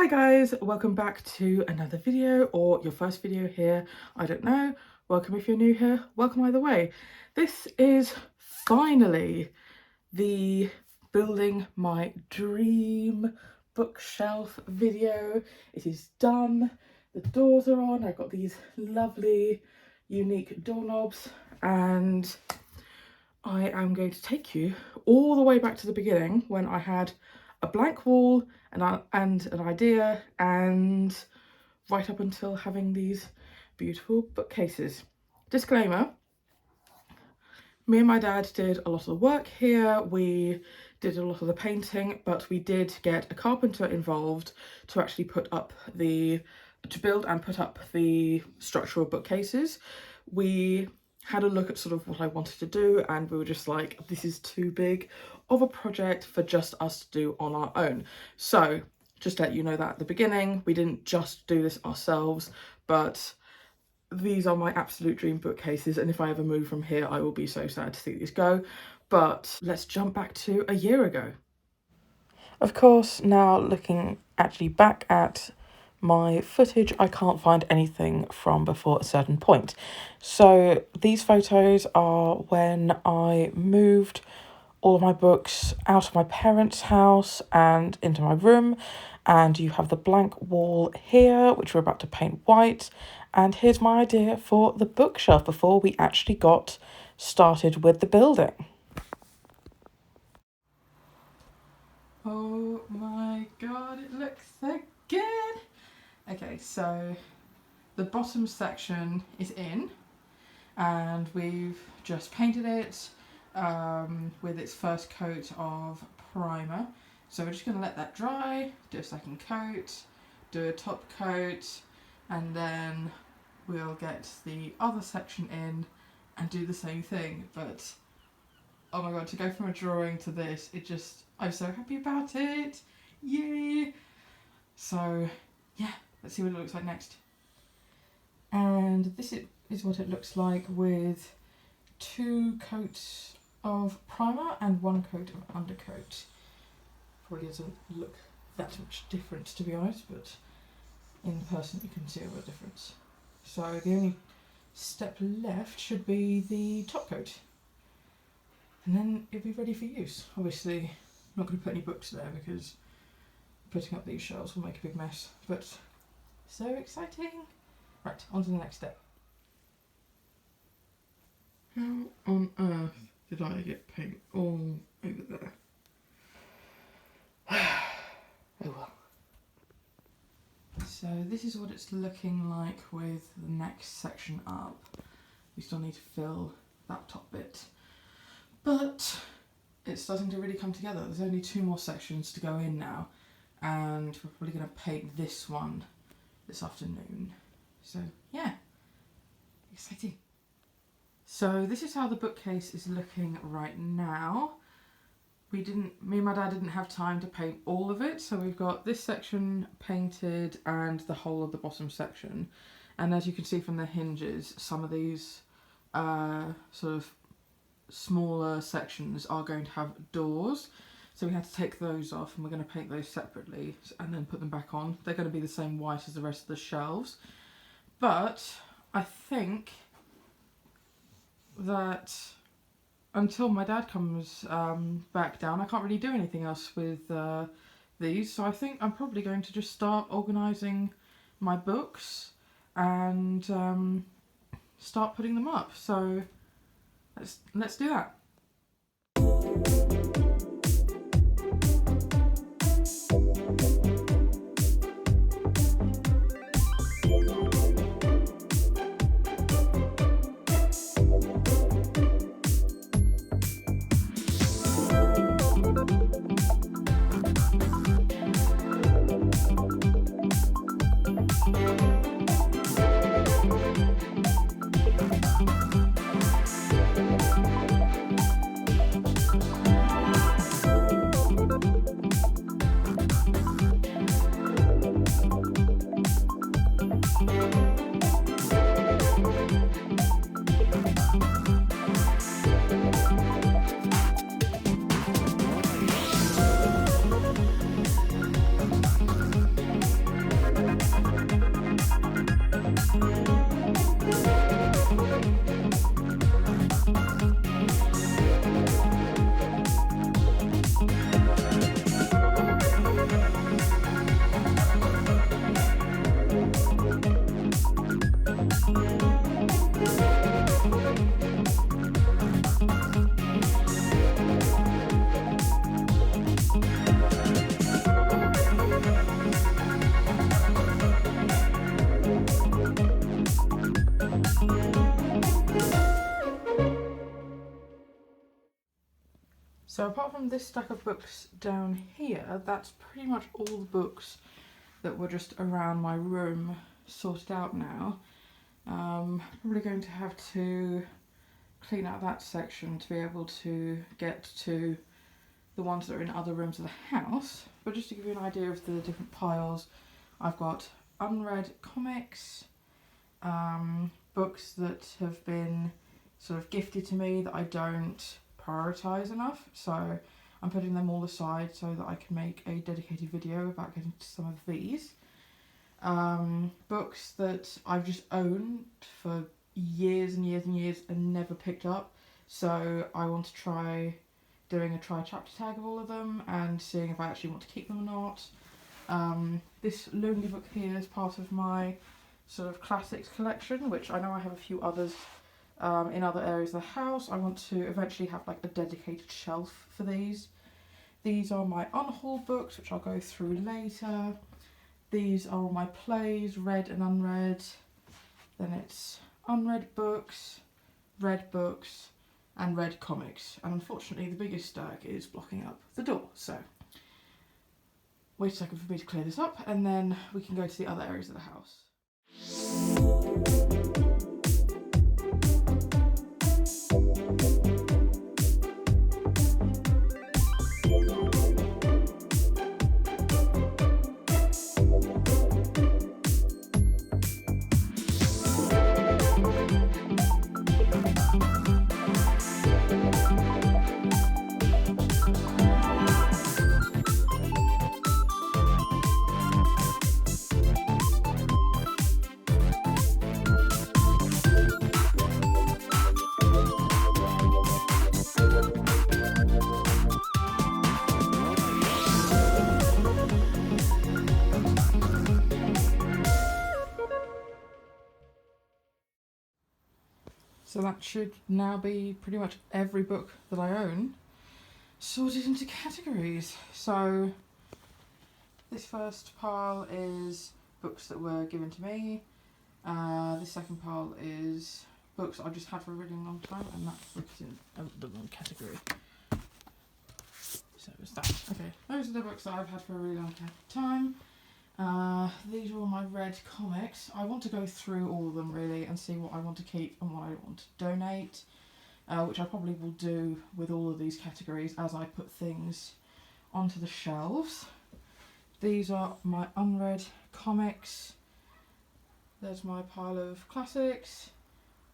Hi guys, welcome back to another video, or your first video here, I don't know. Welcome if you're new here, welcome either way. This is finally the building my dream bookshelf video. It is done, the doors are on, I've got these lovely unique doorknobs, and I am going to take you all the way back to the beginning when I had a blank wall and an idea, and right up until having these beautiful bookcases. Disclaimer, me and my dad did a lot of the work here, we did a lot of the painting, but we did get a carpenter involved to actually to build and put up the structural bookcases. We had a look at sort of what I wanted to do, and we were just like, this is too big of a project for just us to do on our own. So just to let you know that at the beginning, we didn't just do this ourselves, but these are my absolute dream bookcases, and if I ever move from here, I will be so sad to see these go. But let's jump back to a year ago. Of course, now looking actually back at my footage, I can't find anything from before a certain point. So these photos are when I moved all of my books out of my parents' house and into my room, and you have the blank wall here, which we're about to paint white, and here's my idea for the bookshelf before we actually got started with the building. Oh my god, it looks so good! Okay, so the bottom section is in, and we've just painted it with its first coat of primer. So we're just going to let that dry, do a second coat, do a top coat, and then we'll get the other section in and do the same thing. But oh my god, to go from a drawing to this, I'm so happy about it! Yay! So yeah, let's see what it looks like next. And this is what it looks like with 2 coats of primer and 1 coat of undercoat. Probably doesn't look that much different, to be honest, but in person you can see a bit of difference. So the only step left should be the top coat, and then it'll be ready for use. Obviously, I'm not going to put any books there because putting up these shelves will make a big mess, but so exciting! Right, on to the next step. How on earth did I get paint all over there? Oh well. So this is what it's looking like with the next section up. We still need to fill that top bit, but it's starting to really come together. There's only 2 more sections to go in now, and we're probably going to paint this one this afternoon. So yeah, exciting. So this is how the bookcase is looking right now. Me and my dad didn't have time to paint all of it, so we've got this section painted and the whole of the bottom section. And as you can see from the hinges, some of these sort of smaller sections are going to have doors. So we had to take those off, and we're going to paint those separately and then put them back on. They're going to be the same white as the rest of the shelves. But I think that until my dad comes back down, I can't really do anything else with these. So I think I'm probably going to just start organising my books and start putting them up. So let's do that. So apart from this stack of books down here, that's pretty much all the books that were just around my room sorted out now. Probably going to have to clean out that section to be able to get to the ones that are in other rooms of the house. But just to give you an idea of the different piles, I've got unread comics, books that have been sort of gifted to me that I don't prioritise enough, so I'm putting them all aside so that I can make a dedicated video about getting to some of these. Books that I've just owned for years and years and years and never picked up, so I want to try doing a try chapter tag of all of them and seeing if I actually want to keep them or not. This lonely book here is part of my sort of classics collection, which I know I have a few others in other areas of the house. I want to eventually have like a dedicated shelf for these. These are my unhauled books, which I'll go through later. These are all my plays, read and unread. Then it's unread books, read books, and read comics. And unfortunately, the biggest stack is blocking up the door. So wait a second for me to clear this up, and then we can go to the other areas of the house. So that should now be pretty much every book that I own sorted into categories. So this first pile is books that were given to me. The second pile is books I've just had for a really long time, and that book is in the wrong category. So it's that. Okay, those are the books that I've had for a really long time. These are all my read comics. I want to go through all of them really and see what I want to keep and what I want to donate, which I probably will do with all of these categories as I put things onto the shelves. These are my unread comics. There's my pile of classics,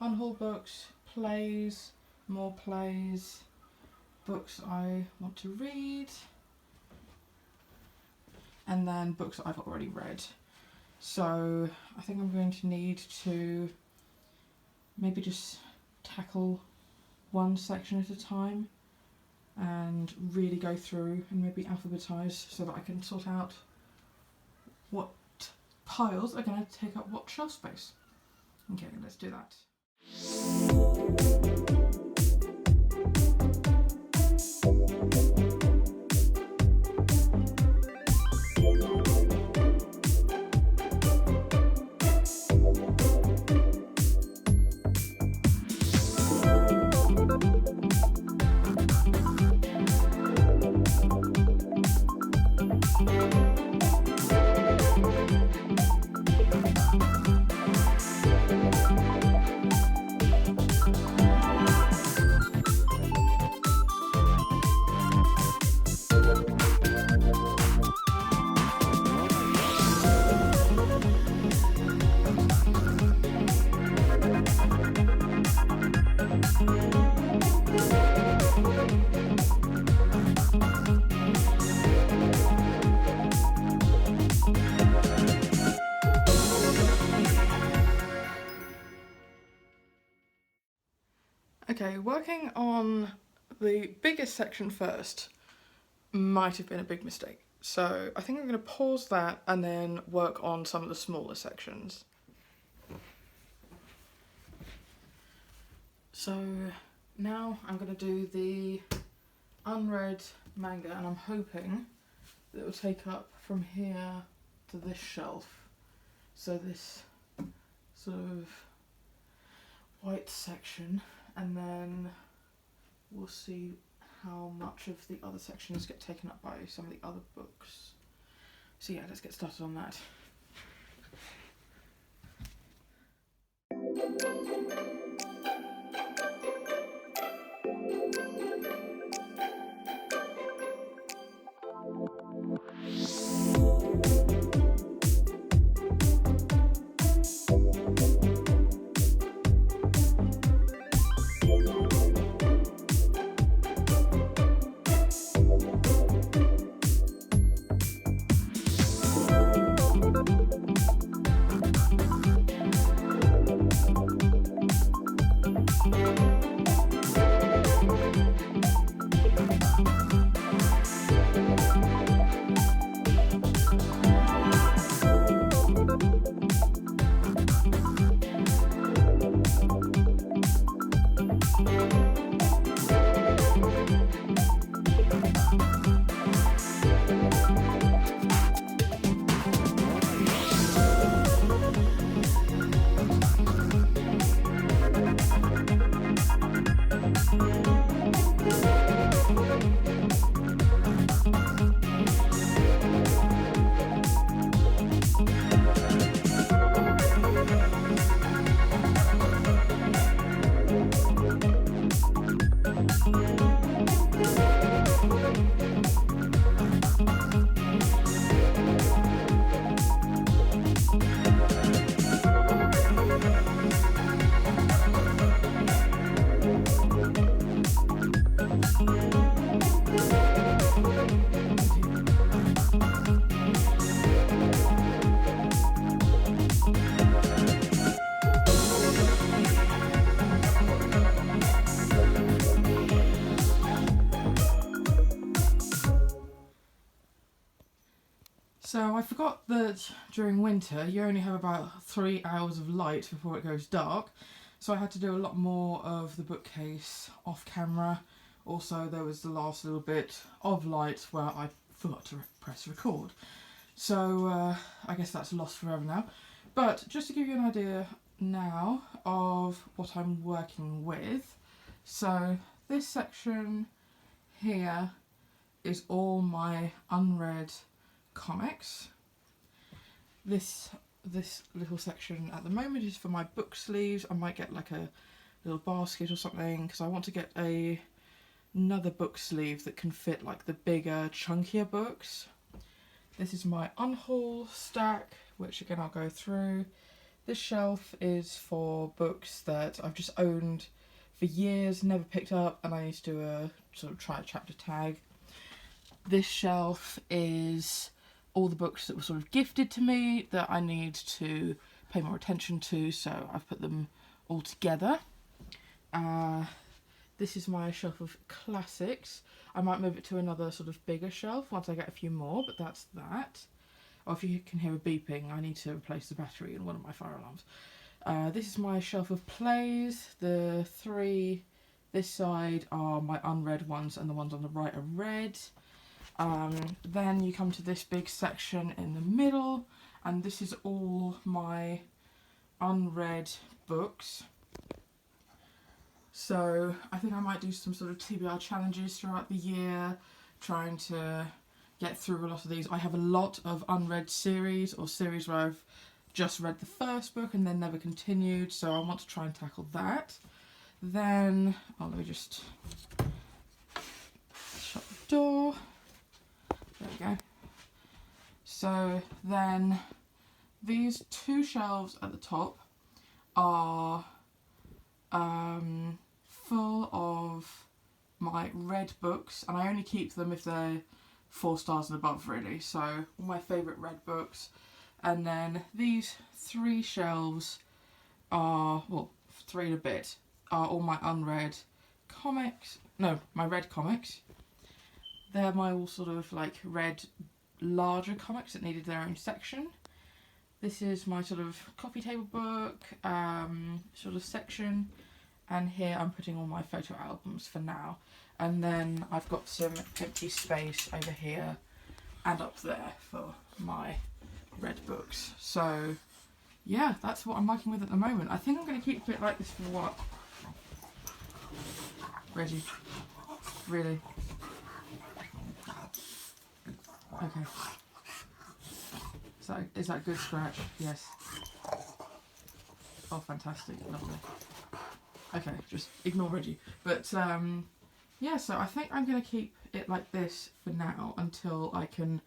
unhauled books, plays, more plays, books I want to read, and then books that I've already read. So I think I'm going to need to maybe just tackle one section at a time and really go through and maybe alphabetise so that I can sort out what piles are going to take up what shelf space. Okay, let's do that. Okay, working on the biggest section first might have been a big mistake. So I think I'm going to pause that and then work on some of the smaller sections. So now I'm going to do the unread manga, and I'm hoping that it will take up from here to this shelf. So this sort of white section, and then we'll see how much of the other sections get taken up by some of the other books. So yeah, let's get started on that. So I forgot that during winter you only have about 3 hours of light before it goes dark, so I had to do a lot more of the bookcase off camera. Also there was the last little bit of light where I forgot to press record, so I guess that's lost forever now. But just to give you an idea now of what I'm working with, so this section here is all my unread comics. This little section at the moment is for my book sleeves. I might get like a little basket or something because I want to get another book sleeve that can fit like the bigger, chunkier books. This is my unhaul stack, which again I'll go through. This shelf is for books that I've just owned for years, never picked up, and I need to do a sort of try a chapter tag. This shelf is all the books that were sort of gifted to me that I need to pay more attention to, so I've put them all together. This is my shelf of classics. I might move it to another sort of bigger shelf once I get a few more, but that's that. Or if you can hear a beeping, I need to replace the battery in one of my fire alarms. This is my shelf of plays. The three this side are my unread ones and the ones on the right are read. Then you come to this big section in the middle, and this is all my unread books. So I think I might do some sort of TBR challenges throughout the year, trying to get through a lot of these. I have a lot of unread series, or series where I've just read the first book and then never continued, so I want to try and tackle that. Then, let me just shut the door. There we go. So then these two shelves at the top are full of my read books, and I only keep them if they're 4 stars and above, really. So all my favourite read books. And then these 3 shelves are, well, 3 and a bit, are all my unread comics. No, my read comics. They're my all sort of like read larger comics that needed their own section. This is my sort of coffee table book sort of section, and here I'm putting all my photo albums for now. And then I've got some empty space over here and up there for my read books. So yeah, that's what I'm working with at the moment. I think I'm going to keep it like this for what? Reggie. Really? Okay. Is that a good scratch? Yes. Oh, fantastic. Lovely. Okay, just ignore Reggie. But, yeah, so I think I'm going to keep it like this for now until I can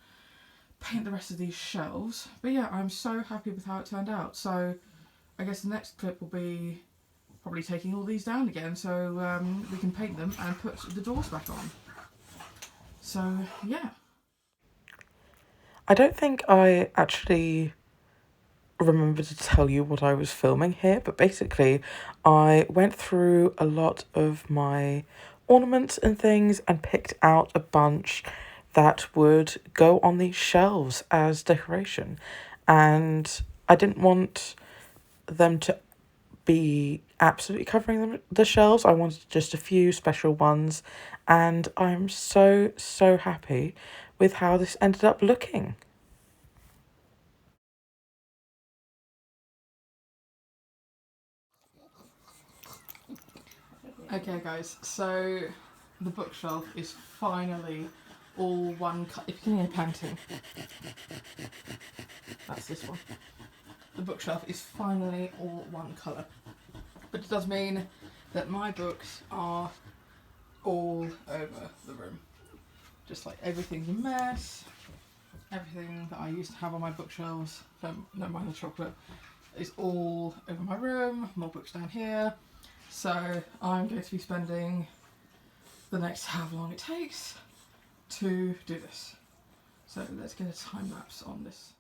paint the rest of these shelves. But yeah, I'm so happy with how it turned out. So I guess the next clip will be probably taking all these down again so we can paint them and put the doors back on. So, yeah. I don't think I actually remember to tell you what I was filming here, but basically I went through a lot of my ornaments and things and picked out a bunch that would go on these shelves as decoration, and I didn't want them to be absolutely covering the shelves. I wanted just a few special ones, and I'm so happy with how this ended up looking. Okay guys, so the bookshelf is finally all one cut. If you can hear panting, that's this one. The bookshelf is finally all one colour. But it does mean that my books are all over the room. Just like everything's a mess. Everything that I used to have on my bookshelves, no mind the chocolate, is all over my room. More books down here. So I'm going to be spending the next however long it takes to do this. So let's get a time lapse on this.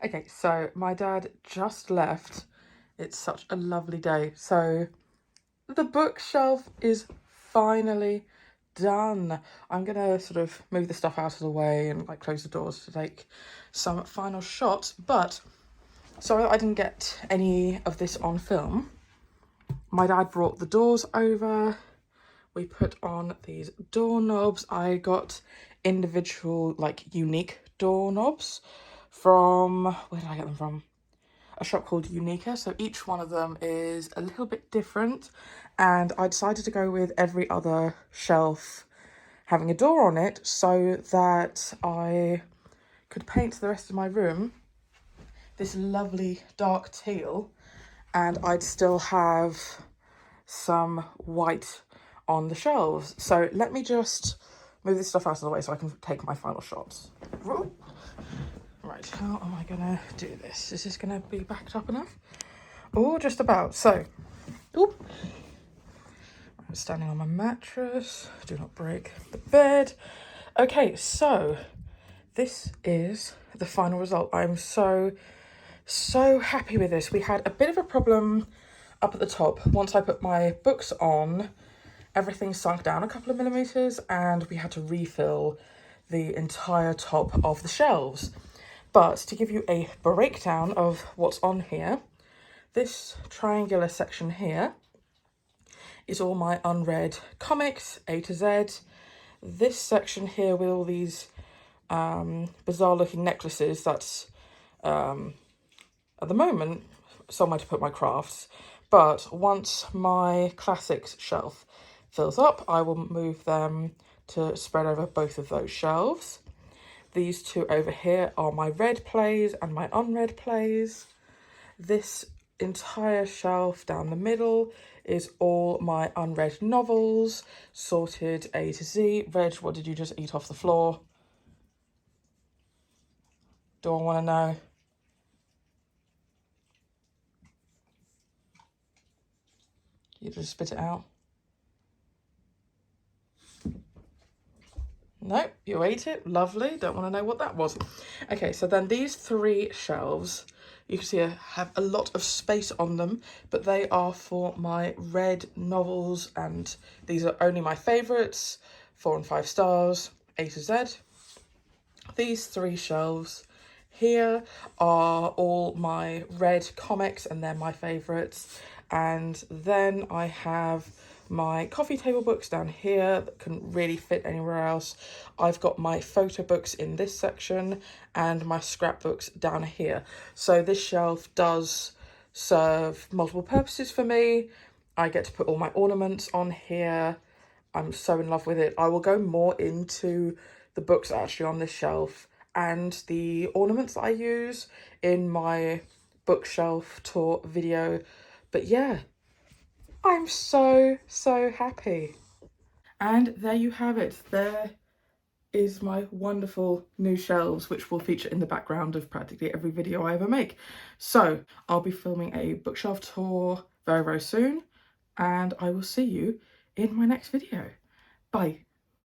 Okay, so my dad just left. It's such a lovely day. So the bookshelf is finally done. I'm gonna sort of move the stuff out of the way and like close the doors to take some final shots. But sorry I didn't get any of this on film. My dad brought the doors over. We put on these doorknobs. I got individual, like, unique doorknobs from, where did I get them from? A shop called Unica. So each one of them is a little bit different, and I decided to go with every other shelf having a door on it so that I could paint the rest of my room this lovely dark teal, and I'd still have some white on the shelves. So let me just move this stuff out of the way so I can take my final shots. Right, how am I gonna do this? Is this gonna be backed up enough? Oh, just about. So, oop. I'm standing on my mattress. Do not break the bed. Okay, so this is the final result. I'm so happy with this. We had a bit of a problem up at the top. Once I put my books on, everything sunk down a couple of millimeters and we had to refill the entire top of the shelves. But to give you a breakdown of what's on here, this triangular section here is all my unread comics, A to Z. This section here with all these bizarre looking necklaces, that's at the moment somewhere to put my crafts. But once my classics shelf fills up, I will move them to spread over both of those shelves. These two over here are my read plays and my unread plays. This entire shelf down the middle is all my unread novels, sorted A to Z. Reg, what did you just eat off the floor? Do I want to know? You just spit it out. Nope, you ate it. Lovely. Don't want to know what that was. Okay, so then these three shelves, you can see I have a lot of space on them, but they are for my read novels, and these are only my favourites, 4 and 5 stars, A to Z. These three shelves here are all my read comics, and they're my favourites. And then I have my coffee table books down here that couldn't really fit anywhere else. I've got my photo books in this section and my scrapbooks down here. So this shelf does serve multiple purposes for me. I get to put all my ornaments on here. I'm so in love with it. I will go more into the books actually on this shelf and the ornaments that I use in my bookshelf tour video. But yeah, I'm so happy. And there you have it. There is my wonderful new shelves, which will feature in the background of practically every video I ever make. So I'll be filming a bookshelf tour very soon, and I will see you in my next video. Bye.